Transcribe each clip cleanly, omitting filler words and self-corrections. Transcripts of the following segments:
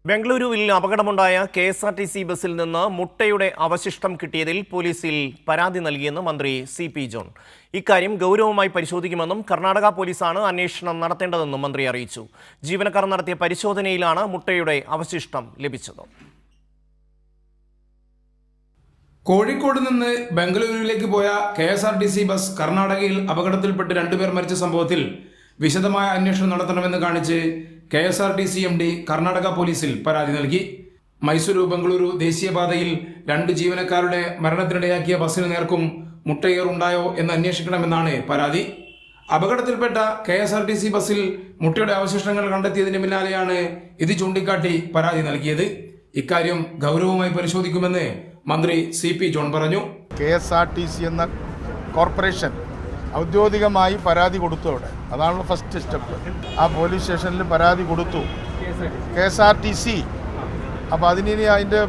ബംഗളൂരുവിൽ അപകടമുണ്ടായ KSRTC ബസ്സിൽ നിന്ന് മുട്ടയുടെ അവശിഷ്ടം കിട്ടിയതിൽ പോലീസിൽ പരാതി നൽകിയെന്ന് മന്ത്രി CP ജോൺ. ഇക്കാര്യം ഗൗരവമായി പരിശോധിക്കുമെന്നും കർണാടക പോലീസാണ് അന്വേഷണം നടത്തേണ്ടതെന്നും മന്ത്രി അറിയിച്ചു. ജീവനക്കാർ നടത്തിയ പരിശോധനയിലാണ് മുട്ടയുടെ അവശിഷ്ടം ലഭിച്ചത്. കോഴിക്കോട് നിന്ന് ബംഗളൂരുവിലേക്ക് പോയ KSRTC ബസ് കർണാടകയിൽ അപകടത്തിൽപ്പെട്ട് 2 പേർ മരിച്ച സംഭവത്തിൽ വിശദമായ അന്വേഷണം നടത്തണമെന്ന് കാണിച്ച് KSRTC MD കർണാടക പോലീസിൽ പരാതി നൽകി. മൈസൂരു ബംഗളൂരു ദേശീയപാതയിൽ 2 ജീവനക്കാരുടെ മരണത്തിനിടയാക്കിയ ബസ്സിന് നേർക്കും മുട്ടയേറുണ്ടായോ എന്ന് അന്വേഷിക്കണമെന്നാണ് പരാതി. അപകടത്തിൽപ്പെട്ട KSRTC ബസ്സിൽ മുട്ടയുടെ അവശിഷ്ടങ്ങൾ കണ്ടെത്തിയതിന് പിന്നാലെയാണ് ഇത് ചൂണ്ടിക്കാട്ടി പരാതി നൽകിയത്. ഇക്കാര്യം ഗൗരവമായി പരിശോധിക്കുമെന്ന് മന്ത്രി CP ജോൺ പറഞ്ഞു. KSRTC എന്ന കോർപ്പറേഷൻ ഔദ്യോഗികമായി പരാതി കൊടുത്തു. അവിടെ അതാണ് ഫസ്റ്റ് സ്റ്റെപ്പ്. ആ പോലീസ് സ്റ്റേഷനിൽ പരാതി കൊടുത്തു KSRTC. അപ്പോൾ അതിന് അതിൻ്റെ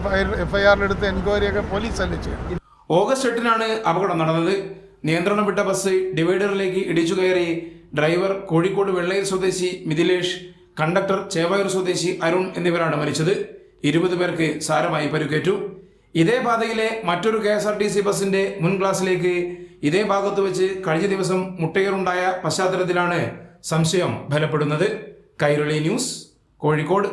FIR-ലെടുത്ത് എൻക്വയറിയൊക്കെ പോലീസ് തന്നെ ചെയ്യും. ഓഗസ്റ്റ് 8-നാണ് അപകടം നടന്നത്. നിയന്ത്രണം വിട്ട ബസ് ഡിവൈഡറിലേക്ക് ഇടിച്ചു കയറി. ഡ്രൈവർ കോഴിക്കോട് വെള്ളയിൽ സ്വദേശി മിഥിലേഷ്, കണ്ടക്ടർ ചേവായൂർ സ്വദേശി അരുൺ എന്നിവരാണ് മരിച്ചത്. 20 പേർക്ക് സാരമായി പരിക്കേറ്റു. ഇതേ പാതയിലെ മറ്റൊരു KSRTC ബസിന്റെ മുൻ ക്ലാസ്സിലേക്ക് ഇതേ ഭാഗത്ത് വെച്ച് കഴിഞ്ഞ ദിവസം മുട്ടയേറുണ്ടായ പശ്ചാത്തലത്തിലാണ് സംശയം ഫലപ്പെടുന്നത്. കൈരളി ന്യൂസ്, കോഴിക്കോട്.